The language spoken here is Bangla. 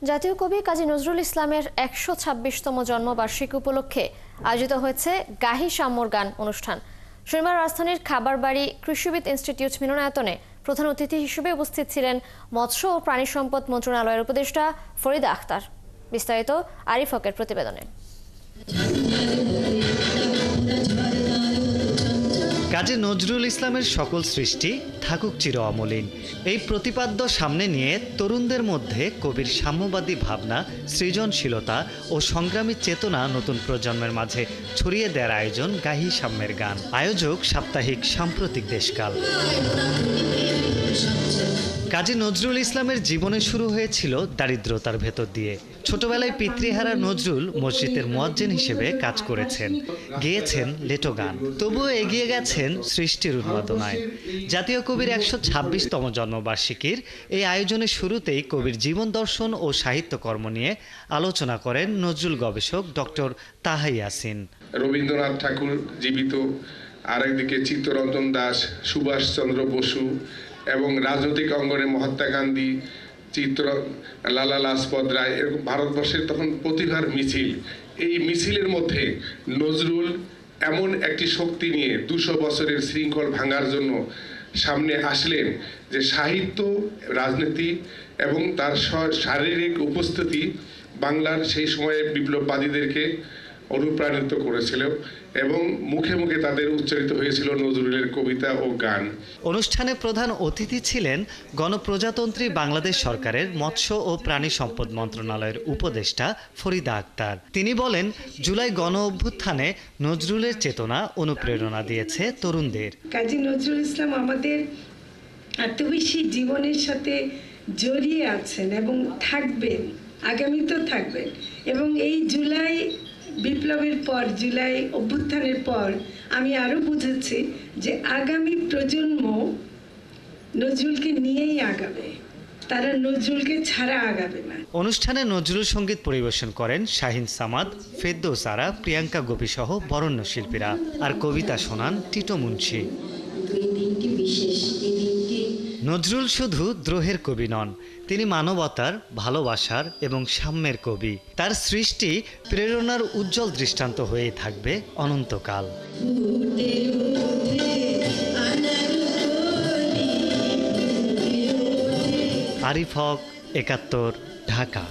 জাতীয় কবি কাজী নজরুল ইসলামের ১২৬তম জন্মবার্ষিকী উপলক্ষে আয়োজিত হয়েছে গাহি সাম্যর গান অনুষ্ঠান। শনিবার রাজধানীর খাবারবাড়ি কৃষিবিদ ইনস্টিটিউট মিলনায়তনে প্রধান অতিথি হিসেবে উপস্থিত ছিলেন মৎস্য ও প্রাণী সম্পদ মন্ত্রণালয়ের উপদেষ্টা ফরিদা আখতার। বিস্তারিত আরিফ হকের প্রতিবেদনে। কাজী নজরুল ইসলামের সকল সৃষ্টি থাকুক চির অমলিন, এই প্রতিপাদ্য সামনে নিয়ে তরুণদের মধ্যে কবির সাম্যবাদী ভাবনা, সৃজনশীলতা ও সংগ্রামী চেতনা নতুন প্রজন্মের মাঝে ছড়িয়ে দেওয়ার আয়োজন গাহি সাম্যের গান। আয়োজক সাপ্তাহিক সাম্প্রতিক দেশকাল। কাজী নজরুল ইসলামের জীবনে শুরু হয়েছিল দারিদ্রতার ভেতর দিয়ে। ছোটবেলায় পিতৃহারা নজরুল মসজিদের মুয়াজ্জিন হিসেবে কাজ করেছেন, গেয়েছেন লেটো গান, তবুও এগিয়ে গেছেন সৃষ্টির উন্মাদনায়। জাতীয় কবির ১২৬তম জন্মবার্ষিকীর এই আয়োজনের শুরুতেই কবির জীবন দর্শন ও সাহিত্যকর্ম নিয়ে আলোচনা করেন নজরুল গবেষক ডক্টর তাহা ইয়াসিন। রবীন্দ্রনাথ ঠাকুর জীবিত, আরেকদিকে চিত্তরঞ্জন দাস, সুভাষচন্দ্র বসু এবং রাজনৈতিক অঙ্গনে মহাত্মা গান্ধী, লালা লাজপত রায়, এরকম ভারতবর্ষের তখন প্রতিভার মিছিল। এই মিছিলের মধ্যে নজরুল এমন একটি শক্তি নিয়ে ২০০ বছরের শৃঙ্খল ভাঙার জন্য সামনে আসলেন যে সাহিত্য, রাজনীতি এবং তার শারীরিক উপস্থিতি বাংলার সেই সময়ে বিপ্লববাদীদেরকে অনুপ্রাণিত করেছিল এবং মুখে মুখে তাদের উচ্চারিত হয়েছিল নজরুলের কবিতা ও গান। অনুষ্ঠানে প্রধান অতিথি ছিলেন গণপ্রজাতন্ত্রী বাংলাদেশ সরকারের মৎস্য ও প্রাণী সম্পদ মন্ত্রণালয়ের উপদেষ্টা ফরিদা আক্তার। তিনি বলেন, জুলাই গণ অভ্যুত্থানে নজরুলের চেতনা অনুপ্রেরণা দিয়েছে তরুণদের। কাজী নজরুল ইসলাম আমাদের এত বেশি জীবনের সাথে জড়িয়ে আছেন এবং থাকবেন, আগামীতেও থাকবেন। এবং এই জুলাই বিপ্লবের পর, জুলাই অভ্যুত্থানের পর আমি আরো বুঝেছি যে আগামী প্রজন্ম নজরুলকে নিয়েই আগাবে, তারা নজরুলকে ছাড়া আগাবে না। অনুষ্ঠানে নজরুল সঙ্গীত পরিবেশন করেন শাহিন সামাদ, ফেরদৌস আরা, প্রিয়াঙ্কা গোপী সহ বরেণ্য শিল্পীরা। আর কবিতা শোনান টিটো মুন্সি। নজরুল শুধু দ্রোহের কবি নন, তিনি মানবতার, ভালোবাসার এবং সাম্যের কবি। তার সৃষ্টি প্রেরণার উজ্জ্বল দৃষ্টান্ত হয়ে থাকবে অনন্তকাল। আরিফ হক, ৭১, ঢাকা।